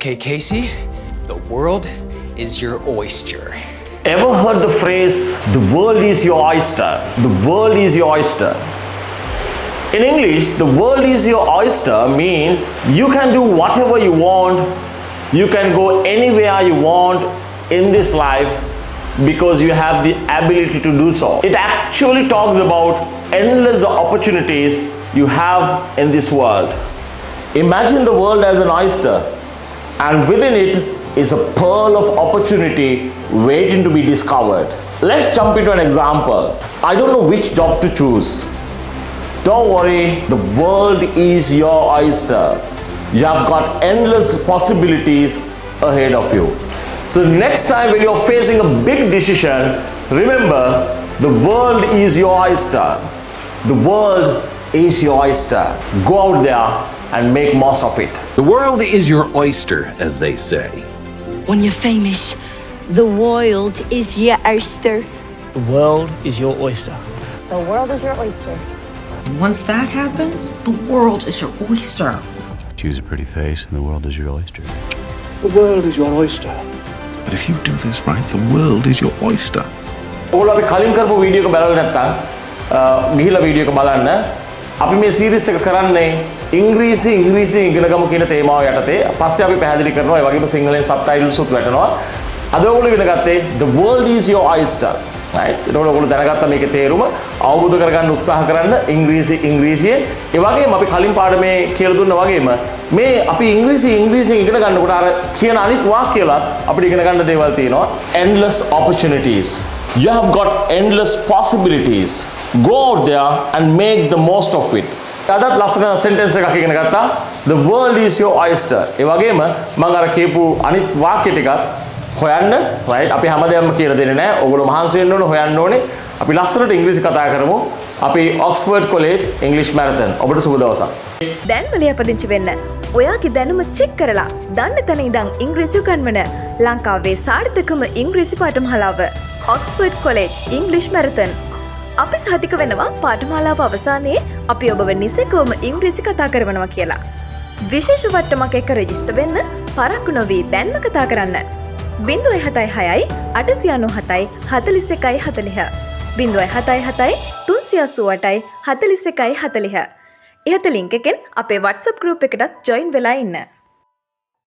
Okay, Casey, the world is your oyster. Ever heard the phrase, the world is your oyster? The world is your oyster. In English, the world is your oyster means you can do whatever you want, you can go anywhere you want in this life because you have the ability to do so. It actually talks about endless opportunities you have in this world. Imagine the world as an oyster, and within it is a pearl of opportunity waiting to be discovered. Let's jump into an example. I don't know which job to choose. Don't worry, the world is your oyster. You have got endless possibilities ahead of you. So next time when you're facing a big decision, remember, the world is your oyster. The world is your oyster. Go out there and make most of it. The world is your oyster, as they say. When you're famous, the world is your oyster. The world is your oyster. The world is your oyster. Once that happens, the world is your oyster. Choose a pretty face and the world is your oyster. The world is your oyster. But if you do this right, the world is your oyster. ඔගොල්ලෝ අපි කලින් කරපු video එක බලලා නැත්නම් ගිහිල්ලා video එක බලන්න. අපි මේ සීරීස් එක කරන්නේ ඉංග්‍රීසි ඉගෙනගමු කියන තේමාව යටතේ. පස්සේ අපි පැහැදිලි කරනවා ඒ වගේම සිංහලෙන් සබ්ටයිටල්ස් උත් වැටෙනවා. අද ඔයගොල්ලෝ ඉගෙන ගත්තේ The world is your oyster. right? එතකොට ඔයගොල්ලෝ දැනගත්තා මේකේ තේරුම අවබෝධ කරගන්න උත්සාහ කරන්න ඉංග්‍රීසියෙන්. ඒ වගේම අපි කලින් පාඩමේ කියලා දුන්නා වගේම මේ අපි ඉංග්‍රීසියෙන් ඉගෙන ගන්නකොට අර කියන අනිත් වාක්‍යවලත් අපිට ඉගෙන ගන්න දේවල් තියෙනවා. Endless opportunities. You have got endless possibilities. Go out there and make the most of it. අදත් ලස්සන sentence එකක් ඉගෙන ගත්තා. The world is your oyster. ඒ වගේම මම අර කියපු අනිත් වාක්‍ය ටිකත් හොයන්න, right? අපි හැමදේම කියලා දෙන්නේ නැහැ. ඔයගොල්ලෝ මහන්සි වෙන්න ඕනේ, හොයන්න ඕනේ. අපි ලස්සනට ඉංග්‍රීසි කතා කරමු. අපි ඔක්ස්ෆර්ඩ් කොලෙජ් ඉංග්‍රීසි මැරතන්. ඔබට සුබ දවසක්. දැන්ම ලියපදිංචි වෙන්න. ඔයාගේ දැනුම චෙක් කරලා දන්න තැන ඉඳන් ඉංග්‍රීසි උගන්වන ලංකාවේ සාර්ථකම ඉංග්‍රීසි පාඨමාලාව ඔක්ස්ෆර්ඩ් කොලෙජ් ඉංග්‍රීසි මැරතන්. අපි සහතික වෙනවා පාඨමාලාව අවසානයේ අපි ඔබව නිසැකවම ඉංග්‍රීසි කතා කරනවා කියලා. විශේෂ වට්ටමක් එක්ක රෙජිස්ටර් වෙන්න පරක්කු නොවී දැන්ම කතා කරන්න. 076 897 41 40 077 388 41 40. ඉහත ලින්ක් එකෙන් අපේ WhatsApp group එකටත් join වෙලා ඉන්න.